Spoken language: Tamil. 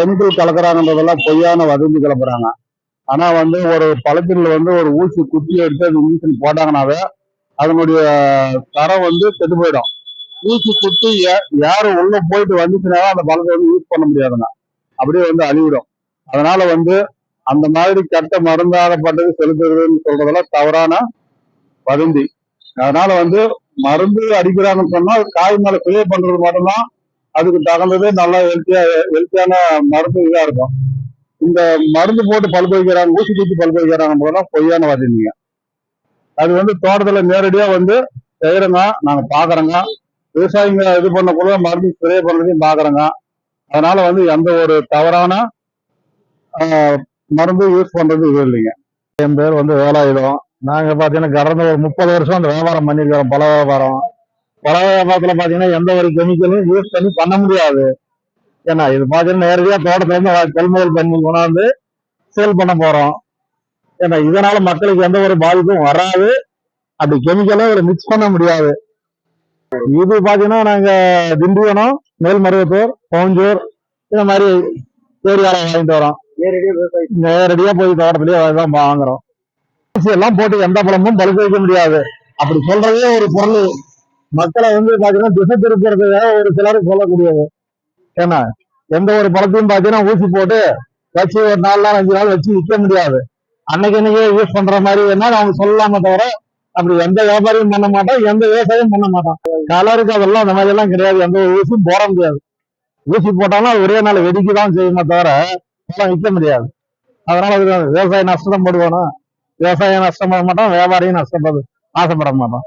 கெமிக்கல் கலக்குறாங்கன்றதெல்லாம் பொய்யான வதந்தி கிளப்புறாங்க. ஆனா ஒரு பழத்தில் ஒரு ஊசி குத்தி எடுத்து அது இன்ஜெக்ஷன் போட்டாங்கன்னாவே அதனுடைய தரம் கெட்டு போயிடும். ஊசி குத்தி யாரு உள்ள போயிட்டு வந்துச்சுன்னா அந்த பழத்தை யூஸ் பண்ண முடியாதுங்க, அப்படியே அழிவிடும். அதனால அந்த மாதிரி கட்ட மருந்தாகப்பட்டது செலுத்துறதுன்னு சொல்றதெல்லாம் தவறான வதந்தி. அதனால மருந்து அடிக்கிறாங்கன்னு சொன்னா காய் மேல ஸ்ப்ரே பண்றது மட்டும்தான் அதுக்கு தகுந்தது, நல்லா ஹெல்த்தியான மருந்து இதா இருக்கும். இந்த மருந்து போட்டு பழுக்க வைக்கிறாங்க, ஊசி குத்தி பழுக்க வைக்கிறாங்க போதெல்லாம் பொய்யான வதந்திங்க. அது தோட்டத்துல நேரடியா செய்யறோங்க, நாங்க பாக்குறோங்க. விவசாயிங்க இது பண்ணக்குள்ள மருந்து ஸ்ப்ரே பண்றதையும் பாக்குறோங்க. அதனால எந்த ஒரு தவறான மருந்து யூஸ் பண்றது இது இல்லைங்க. என் பேர் வேலாயுதம். நாங்க பாத்தீங்கன்னா கடந்த ஒரு 30 வருஷம் அந்த வியாபாரம் பண்ணிருக்கிறோம். பல வியாபாரத்துல பாத்தீங்கன்னா எந்த ஒரு கெமிக்கலும் யூஸ் பண்ண முடியாது. ஏன்னா இது பாத்தீங்கன்னா நேரடியா தோட்டத்துல இருந்து கொள்முதல் பண்ணி கொண்டாந்து சேல் பண்ண போறோம். ஏன்னா இதனால மக்களுக்கு எந்த ஒரு பாதிப்பும் வராது. அப்படி கெமிக்கலும் மிக்ஸ் பண்ண முடியாது. இது பாத்தீங்கன்னா நாங்க திண்டிவனம், மேல்மருவத்தூர், பவுஞ்சூர் இந்த மாதிரி ஏரியால வாங்கிட்டு வரோம். நேரடியா போய் தோட்டத்திலேயே தான் வாங்குறோம். எல்லாம் போட்டு எந்த பழமும் பழுக்க வைக்க முடியாது. அப்படி சொல்றதே ஒரு பொருள் மக்களை பாத்தீங்கன்னா திசை திருப்புறதுக்காக ஒரு சிலர் சொல்லக்கூடியது. ஏன்னா எந்த ஒரு பழத்தையும் பாத்தீங்கன்னா ஊசி போட்டு வச்சு ஒரு 4 நாள் 5 நாள் வச்சு விற்க முடியாது. அன்னைக்கே யூஸ் பண்ற மாதிரி வேணா அவங்க சொல்லலாமே தவிர அப்படி எந்த வியாபாரியும் பண்ண மாட்டோம், எந்த விவசாயம் பண்ண மாட்டோம். கலருக்கு அதெல்லாம் அந்த மாதிரி எல்லாம் கிடையாது. எந்த ஒரு ஊசியும் போட முடியாது. ஊசி போட்டாலும் ஒரே நாள் வெடிக்கதான் செய்யுமே தவிர விற்க முடியாது. அதனால விவசாயம் நஷ்டம் போடுவானோ, விவசாயம் நஷ்டப்பட மாட்டோம், வியாபாரியும் நஷ்டப்பட ஆசைப்பட மாட்டோம்.